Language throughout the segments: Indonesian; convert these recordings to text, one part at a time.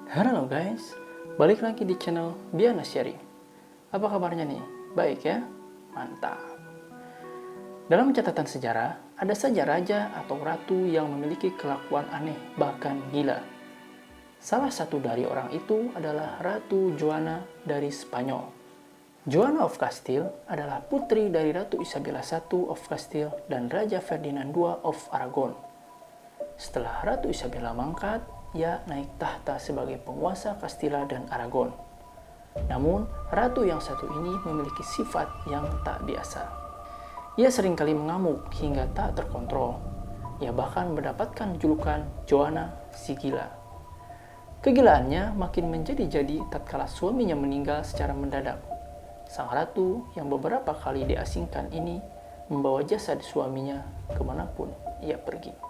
Halo guys, balik lagi di channel Biana Sharing. Apa kabarnya nih? Baik ya? Mantap. Dalam catatan sejarah, ada saja raja atau ratu yang memiliki kelakuan aneh, bahkan gila. Salah satu dari orang itu adalah Ratu Joanna dari Spanyol. Joanna of Castile adalah putri dari Ratu Isabella I of Castile dan Raja Ferdinand II of Aragon. Setelah Ratu Isabella mangkat, ia naik tahta sebagai penguasa Castilla dan Aragon. Namun, ratu yang satu ini memiliki sifat yang tak biasa. Ia seringkali mengamuk hingga tak terkontrol. Ia bahkan mendapatkan julukan Joanna si Gila. Kegilaannya makin menjadi-jadi tatkala suaminya meninggal secara mendadak. Sang ratu yang beberapa kali diasingkan ini membawa jasad suaminya kemanapun ia pergi.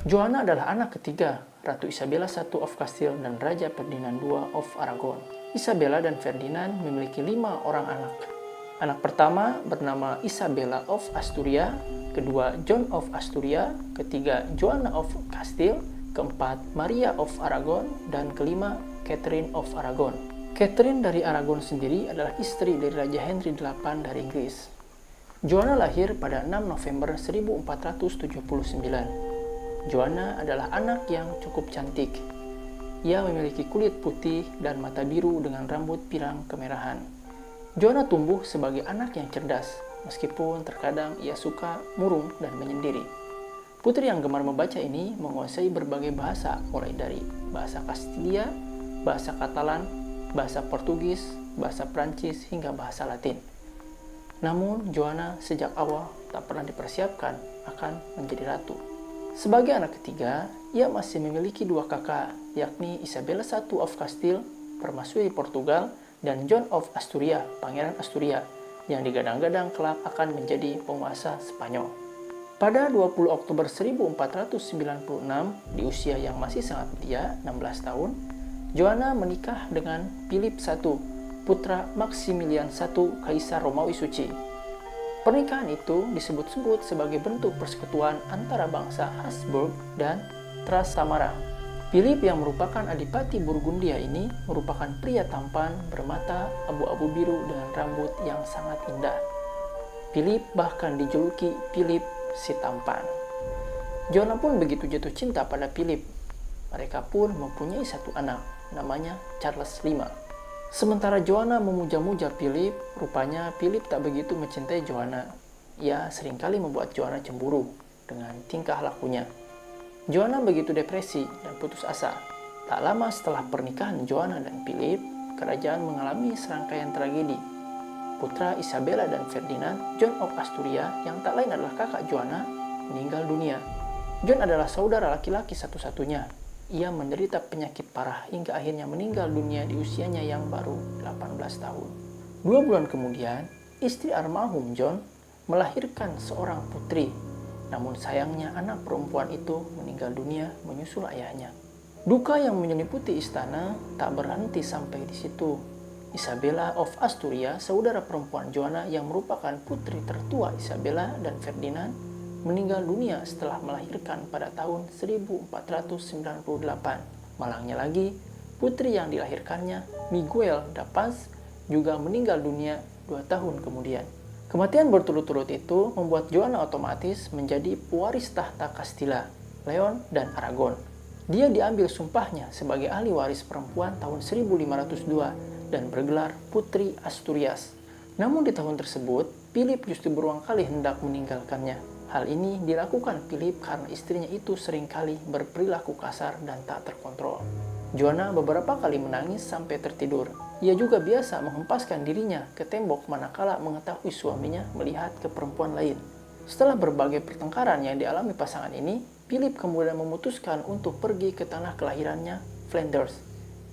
Joanna adalah anak ketiga Ratu Isabella I of Castile dan Raja Ferdinand II of Aragon. Isabella dan Ferdinand memiliki 5 orang anak. Anak pertama bernama Isabella of Asturia, kedua John of Asturia, ketiga Joanna of Castile, keempat Maria of Aragon, dan kelima Catherine of Aragon. Catherine dari Aragon sendiri adalah istri dari Raja Henry VIII dari Inggris. Joanna lahir pada 6 November 1479. Joanna adalah anak yang cukup cantik. Ia memiliki kulit putih dan mata biru dengan rambut pirang kemerahan. Joanna tumbuh sebagai anak yang cerdas, meskipun terkadang ia suka murung dan menyendiri. Putri yang gemar membaca ini menguasai berbagai bahasa, mulai dari bahasa Kastilia, bahasa Katalan, bahasa Portugis, bahasa Prancis, hingga bahasa Latin. Namun, Joanna sejak awal tak pernah dipersiapkan akan menjadi ratu. Sebagai anak ketiga, ia masih memiliki 2 kakak, yakni Isabella I of Castile, permaisuri Portugal, dan John of Asturia, Pangeran Asturia, yang digadang-gadang kelak akan menjadi penguasa Spanyol. Pada 20 Oktober 1496, di usia yang masih sangat muda, 16 tahun, Joanna menikah dengan Philip I, putra Maximilian I, Kaisar Romawi Suci. Pernikahan itu disebut-sebut sebagai bentuk persekutuan antara bangsa Habsburg dan Trastamara. Philip yang merupakan adipati Burgundia ini merupakan pria tampan bermata abu-abu biru dengan rambut yang sangat indah. Philip bahkan dijuluki Philip si tampan. Joanna pun begitu jatuh cinta pada Philip. Mereka pun mempunyai 1 anak, namanya Charles V. Sementara Joanna memuja-muja Philip, rupanya Philip tak begitu mencintai Joanna. Ia seringkali membuat Joanna cemburu dengan tingkah lakunya. Joanna begitu depresi dan putus asa. Tak lama setelah pernikahan Joanna dan Philip, kerajaan mengalami serangkaian tragedi. Putra Isabella dan Ferdinand, John of Asturia, yang tak lain adalah kakak Joanna, meninggal dunia. John adalah saudara laki-laki satu-satunya. Ia menderita penyakit parah hingga akhirnya meninggal dunia di usianya yang baru 18 tahun. 2 bulan kemudian, istri almarhum John melahirkan seorang putri. Namun sayangnya anak perempuan itu meninggal dunia menyusul ayahnya. Duka yang menyelimuti istana tak berhenti sampai di situ. Isabella of Asturia, saudara perempuan Joanna yang merupakan putri tertua Isabella dan Ferdinand, meninggal dunia setelah melahirkan pada tahun 1498. Malangnya lagi, putri yang dilahirkannya, Miguel da Paz, juga meninggal dunia 2 tahun kemudian. Kematian berturut-turut itu membuat Joanna otomatis menjadi pewaris tahta Castilla, Leon, dan Aragon. Dia diambil sumpahnya sebagai ahli waris perempuan tahun 1502 dan bergelar Putri Asturias. Namun di tahun tersebut, Philip justru berulang kali hendak meninggalkannya. Hal ini dilakukan Philip karena istrinya itu seringkali berperilaku kasar dan tak terkontrol. Joanna beberapa kali menangis sampai tertidur. Ia juga biasa menghempaskan dirinya ke tembok manakala mengetahui suaminya melihat ke perempuan lain. Setelah berbagai pertengkaran yang dialami pasangan ini, Philip kemudian memutuskan untuk pergi ke tanah kelahirannya, Flanders.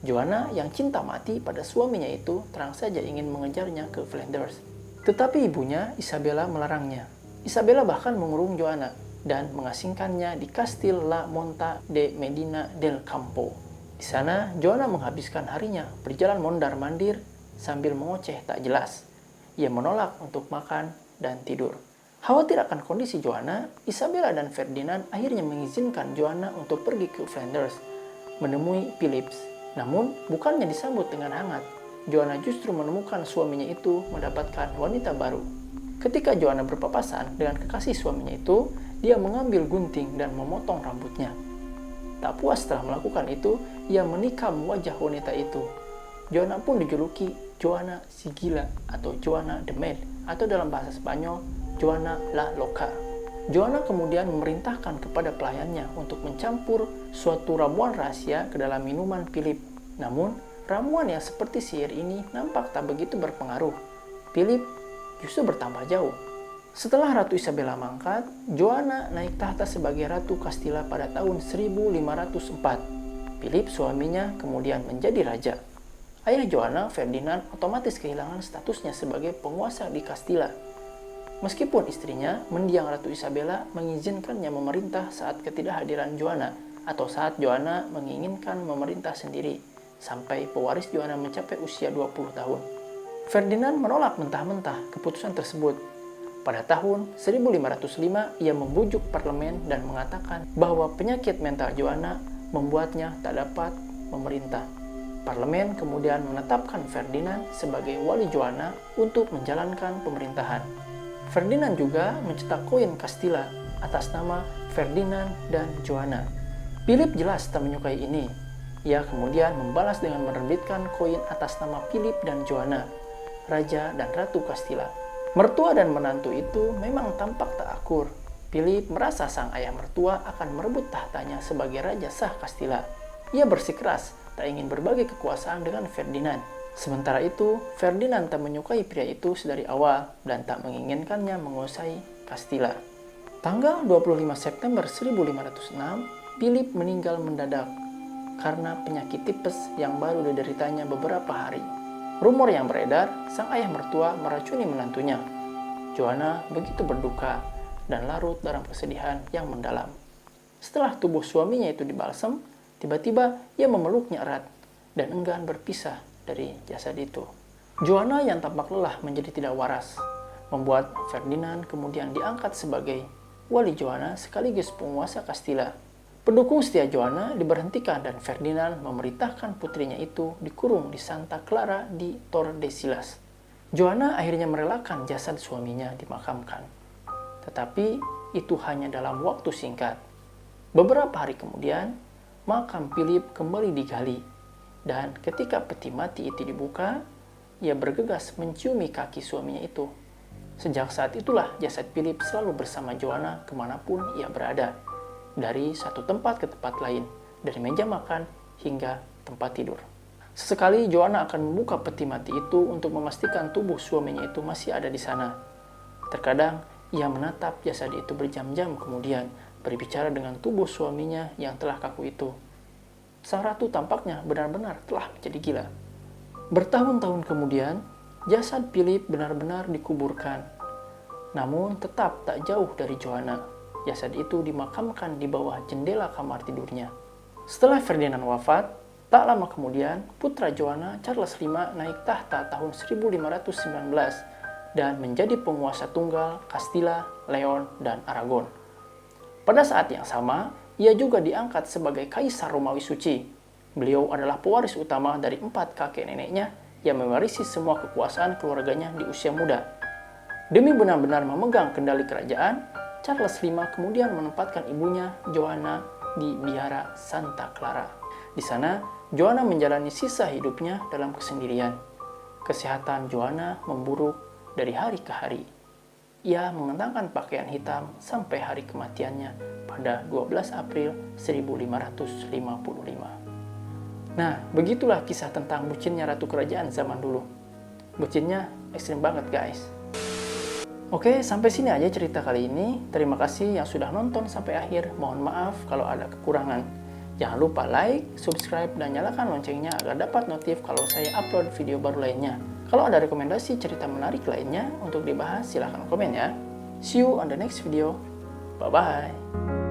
Joanna yang cinta mati pada suaminya itu terang saja ingin mengejarnya ke Flanders. Tetapi ibunya, Isabella, melarangnya. Isabella bahkan mengurung Joanna dan mengasingkannya di Kastil La Monta de Medina del Campo. Di sana, Joanna menghabiskan harinya berjalan mondar-mandir sambil mengoceh tak jelas. Ia menolak untuk makan dan tidur. Khawatir akan kondisi Joanna, Isabella dan Ferdinand akhirnya mengizinkan Joanna untuk pergi ke Flanders, menemui Philips. Namun, bukannya disambut dengan hangat. Joanna justru menemukan suaminya itu mendapatkan wanita baru. Ketika Joanna berpapasan dengan kekasih suaminya itu, dia mengambil gunting dan memotong rambutnya. Tak puas setelah melakukan itu, ia menikam wajah wanita itu. Joanna pun dijuluki Joanna si gila atau Joanna the Mad, atau dalam bahasa Spanyol, Joanna la Loca. Joanna kemudian memerintahkan kepada pelayannya untuk mencampur suatu ramuan rahasia ke dalam minuman Philip. Namun, ramuan yang seperti sihir ini nampak tak begitu berpengaruh. Philip justru bertambah jauh. Setelah Ratu Isabella mangkat, Joanna naik tahta sebagai Ratu Castilla pada tahun 1504. Philip suaminya kemudian menjadi raja. Ayah Joanna, Ferdinand, otomatis kehilangan statusnya sebagai penguasa di Castilla. Meskipun istrinya, mendiang Ratu Isabella, mengizinkannya memerintah saat ketidakhadiran Joanna atau saat Joanna menginginkan memerintah sendiri, sampai pewaris Joanna mencapai usia 20 tahun. Ferdinand menolak mentah-mentah keputusan tersebut. Pada tahun 1505, ia membujuk parlemen dan mengatakan bahwa penyakit mental Joanna membuatnya tak dapat memerintah. Parlemen kemudian menetapkan Ferdinand sebagai wali Joanna untuk menjalankan pemerintahan. Ferdinand juga mencetak koin Castilla atas nama Ferdinand dan Joanna. Philip jelas tak menyukai ini. Ia kemudian membalas dengan menerbitkan koin atas nama Philip dan Joanna, Raja dan Ratu Castilla. Mertua dan menantu itu memang tampak tak akur. Philip merasa sang ayah mertua akan merebut tahtanya sebagai Raja sah Castilla. Ia bersikeras tak ingin berbagi kekuasaan dengan Ferdinand. Sementara itu, Ferdinand tak menyukai pria itu sedari awal dan tak menginginkannya menguasai Castilla. Tanggal 25 September 1506, Philip meninggal mendadak karena penyakit tipes yang baru dideritanya beberapa hari. Rumor yang beredar, sang ayah mertua meracuni menantunya. Joanna begitu berduka dan larut dalam kesedihan yang mendalam. Setelah tubuh suaminya itu dibalsem, tiba-tiba ia memeluknya erat dan enggan berpisah dari jasad itu. Joanna yang tampak lelah menjadi tidak waras, membuat Ferdinand kemudian diangkat sebagai wali Joanna sekaligus penguasa Castilla. Pendukung setia Joanna diberhentikan dan Ferdinand memerintahkan putrinya itu dikurung di Santa Clara di Tordesillas. Joanna akhirnya merelakan jasad suaminya dimakamkan. Tetapi itu hanya dalam waktu singkat. Beberapa hari kemudian, makam Philip kembali digali. Dan ketika peti mati itu dibuka, ia bergegas menciumi kaki suaminya itu. Sejak saat itulah jasad Philip selalu bersama Joanna kemanapun ia berada. Dari satu tempat ke tempat lain, dari meja makan hingga tempat tidur. Sesekali Joanna akan membuka peti mati itu untuk memastikan tubuh suaminya itu masih ada di sana. Terkadang ia menatap jasad itu berjam-jam kemudian berbicara dengan tubuh suaminya yang telah kaku itu. Sang ratu tampaknya benar-benar telah menjadi gila. Bertahun-tahun kemudian, jasad Philip benar-benar dikuburkan. Namun tetap tak jauh dari Joanna. Jasad itu dimakamkan di bawah jendela kamar tidurnya. Setelah Ferdinand wafat, tak lama kemudian putra Joanna, Charles V, naik tahta tahun 1519 dan menjadi penguasa tunggal Castilla, Leon, dan Aragon. Pada saat yang sama, ia juga diangkat sebagai Kaisar Romawi Suci. Beliau adalah pewaris utama dari 4 kakek neneknya yang mewarisi semua kekuasaan keluarganya di usia muda. Demi benar-benar memegang kendali kerajaan, Charles V kemudian menempatkan ibunya, Joanna, di Biara Santa Clara. Di sana, Joanna menjalani sisa hidupnya dalam kesendirian. Kesehatan Joanna memburuk dari hari ke hari. Ia mengenakan pakaian hitam sampai hari kematiannya pada 12 April 1555. Nah, begitulah kisah tentang bucinnya Ratu Kerajaan zaman dulu. Bucinnya ekstrim banget, guys. Oke, sampai sini aja cerita kali ini. Terima kasih yang sudah nonton sampai akhir. Mohon maaf kalau ada kekurangan. Jangan lupa like, subscribe, dan nyalakan loncengnya agar dapat notif kalau saya upload video baru lainnya. Kalau ada rekomendasi cerita menarik lainnya untuk dibahas, silahkan komen ya. See you on the next video. Bye-bye.